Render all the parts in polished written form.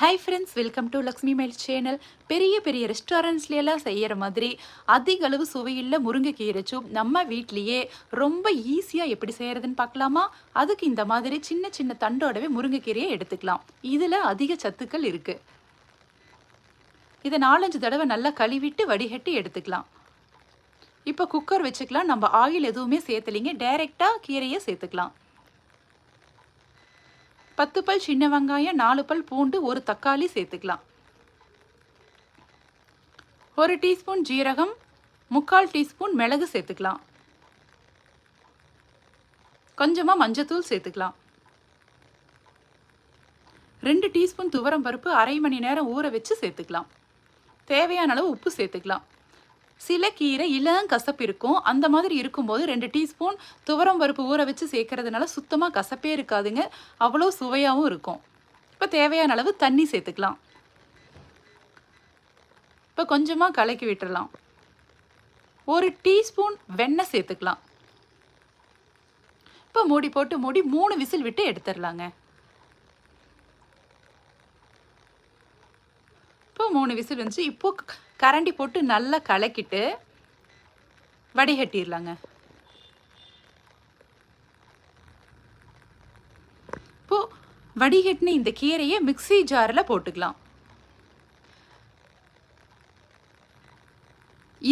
Hi friends, welcome to Lakshmi mile channel. பெரிய பெரிய ரெஸ்டாரண்ட்ஸ்லாம் செய்கிற மாதிரி அதிக அளவு சுவையுள்ள முருங்கைக்கீரை சூப் நம்ம வீட்லேயே ரொம்ப ஈஸியாக எப்படி செய்கிறதுன்னு பார்க்கலாமா? அதுக்கு இந்த மாதிரி சின்ன சின்ன தண்டோடவே முருங்கைக்கீரையை எடுத்துக்கலாம். இதில் அதிக சத்துக்கள் இருக்குது. இதை 4-5 தடவை நல்லா கழுவிட்டு வடிகட்டி எடுத்துக்கலாம். இப்போ குக்கர் வச்சுக்கலாம். நம்ம ஆயில் எதுவுமே சேர்த்துலிங்க, டைரெக்டாக கீரையை சேர்த்துக்கலாம். 10 பல் சின்ன வெங்காயம், 4 பல் பூண்டு, 1 தக்காளி சேர்த்துக்கலாம். 1 டீஸ்பூன் ஜீரகம், 3/4 டீஸ்பூன் மிளகு சேர்த்துக்கலாம். கொஞ்சமாக மஞ்சத்தூள் சேர்த்துக்கலாம். 2 டீஸ்பூன் துவரம் பருப்பு அரை மணி நேரம் ஊற வச்சு சேர்த்துக்கலாம். தேவையான அளவு உப்பு சேர்த்துக்கலாம். சில கீரை இளம் கசப்பு இருக்கும். அந்த மாதிரி இருக்கும்போது 2 டீஸ்பூன் துவரம் பருப்பு ஊற வச்சு சேர்க்கறதுனால சுத்தமாக கசப்பே இருக்காதுங்க, அவ்வளோ சுவையாகவும் இருக்கும். இப்போ தேவையான அளவு தண்ணி சேர்த்துக்கலாம். இப்போ கொஞ்சமாக கலக்கி விட்டுடலாம். 1 டீஸ்பூன் வெண்ணெய் சேர்த்துக்கலாம். இப்போ மூடி போட்டு 3 விசில் விட்டு எடுத்துடலாங்க. இப்போ 3 விசில் வந்துச்சு. இப்போது கரண்டி போட்டு நல்லா கலக்கிட்டு வடிகட்டிடலாங்க. இப்போது வடிகட்டின இந்த கீரையை மிக்ஸி ஜாரில் போட்டுக்கலாம்.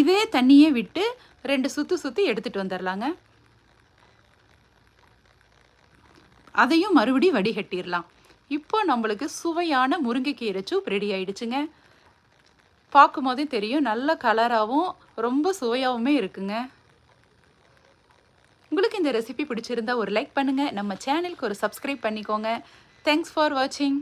இதே தண்ணியை விட்டு 2 சுற்றி எடுத்துகிட்டு வந்துடலாங்க. அதையும் மறுபடியும் வடிகட்டிடலாம். இப்போ நம்மளுக்கு சுவையான முருங்கைக்கீரை சூப் ரெடி ஆயிடுச்சுங்க. பார்க்கும் போதே தெரியும், நல்ல கலராகவும் ரொம்ப சுவையாகவுமே இருக்குங்க. உங்களுக்கு இந்த ரெசிபி பிடிச்சிருந்தா ஒரு லைக் பண்ணுங்கள். நம்ம சேனலுக்கு ஒரு சப்ஸ்கிரைப் பண்ணிக்கோங்க. தேங்க்ஸ் ஃபார் வாட்சிங்.